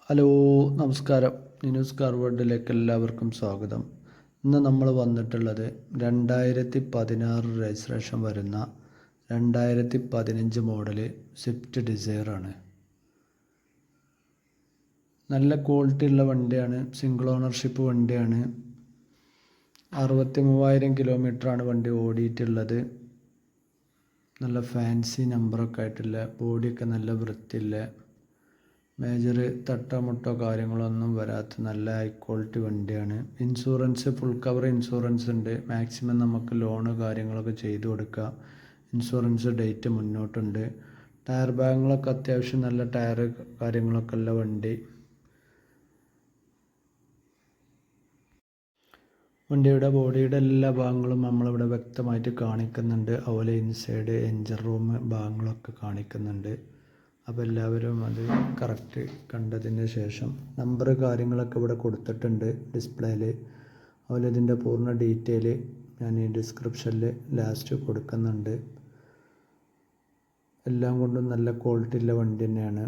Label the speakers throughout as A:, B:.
A: Hello, നമസ്കാരം. നിനൂസ് car വേൾഡിലേക്ക് എല്ലാവർക്കും സ്വാഗതം. ഇന്ന് നമ്മൾ വന്നിട്ടുള്ളത് 2016 രജിസ്ട്രേഷൻ വരുന്ന 2015 മോഡല് സ്വിഫ്റ്റ് ഡിസയറാണ്. നല്ല ക്വാളിറ്റി ഉള്ള വണ്ടിയാണ്. സിംഗിൾ ഓണർഷിപ്പ് വണ്ടിയാണ്. 63,000 കിലോമീറ്ററാണ് വണ്ടി ഓടിയിട്ടുള്ളത്. നല്ല ഫാൻസി നമ്പറൊക്കെ ആയിട്ടുള്ള, ബോഡിയൊക്കെ നല്ല വൃത്തിയുള്ള, മേജർ തട്ടോ കാര്യങ്ങളൊന്നും വരാത്ത നല്ല ഹൈ ക്വാളിറ്റി വണ്ടിയാണ്. ഇൻഷുറൻസ് ഫുൾ കവർ ഇൻഷുറൻസ് ഉണ്ട്. മാക്സിമം നമുക്ക് ലോണ് കാര്യങ്ങളൊക്കെ ചെയ്തു കൊടുക്കുക. Insurance date മുന്നോട്ടുണ്ട്. ടയർ ഭാഗങ്ങളൊക്കെ അത്യാവശ്യം നല്ല ടയർ കാര്യങ്ങളൊക്കെ ഉള്ള വണ്ടി. വണ്ടിയുടെ ബോഡിയുടെ എല്ലാ ഭാഗങ്ങളും നമ്മളിവിടെ വ്യക്തമായിട്ട് കാണിക്കുന്നുണ്ട്. അതുപോലെ ഇൻസൈഡ് എൻജിൻ റൂം ഭാഗങ്ങളൊക്കെ കാണിക്കുന്നുണ്ട്. അപ്പോൾ എല്ലാവരും അത് കറക്റ്റ് കണ്ടതിന് ശേഷം നമ്പർ കാര്യങ്ങളൊക്കെ ഇവിടെ കൊടുത്തിട്ടുണ്ട് ഡിസ്പ്ലേയിൽ. അതുപോലെ ഇതിൻ്റെ പൂർണ്ണ ഡീറ്റെയിൽ ഞാൻ ഈ ഡിസ്ക്രിപ്ഷനിൽ ലാസ്റ്റ് കൊടുക്കുന്നുണ്ട്. എല്ലാം കൊണ്ടും നല്ല ക്വാളിറ്റി ഉള്ള വണ്ടി തന്നെയാണ്.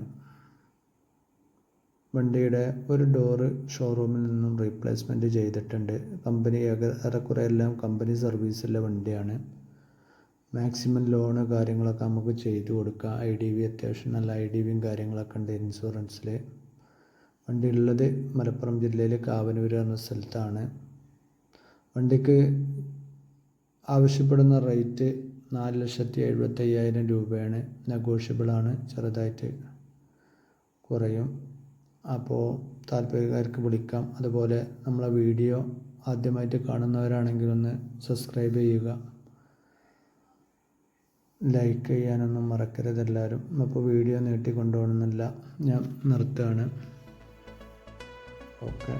A: വണ്ടിയുടെ ഒരു ഡോറ് ഷോറൂമിൽ നിന്നും റീപ്ലേസ്മെൻറ്റ് ചെയ്തിട്ടുണ്ട്. കമ്പനി ഏറെക്കുറെ എല്ലാം കമ്പനി സർവീസുള്ള വണ്ടിയാണ്. മാക്സിമം ലോണ് കാര്യങ്ങളൊക്കെ നമുക്ക് ചെയ്തു കൊടുക്കാം. IDV അത്യാവശ്യം നല്ല IDVയും കാര്യങ്ങളൊക്കെ ഉണ്ട് ഇൻഷുറൻസിൽ. വണ്ടി ഉള്ളത് മലപ്പുറം ജില്ലയിൽ കാവനൂർ എന്ന സ്ഥലത്താണ്. വണ്ടിക്ക് ആവശ്യപ്പെടുന്ന റേറ്റ് 4,75,000 രൂപയാണ്. നെഗോഷ്യബിളാണ്, ചെറുതായിട്ട് കുറയും. അപ്പോൾ താല്പര്യക്കാർക്ക് വിളിക്കാം. അതുപോലെ നമ്മളെ വീഡിയോ ആദ്യമായിട്ട് കാണുന്നവരാണെങ്കിൽ ഒന്ന് സബ്സ്ക്രൈബ് ചെയ്യുക, ലൈക്ക് ചെയ്യാനൊന്നും മറക്കരുത് എല്ലാവരും. അപ്പോൾ വീഡിയോ നീട്ടിക്കൊണ്ടുപോകണമെന്നില്ല, ഞാൻ നിർത്തുകയാണ്. ഓക്കെ.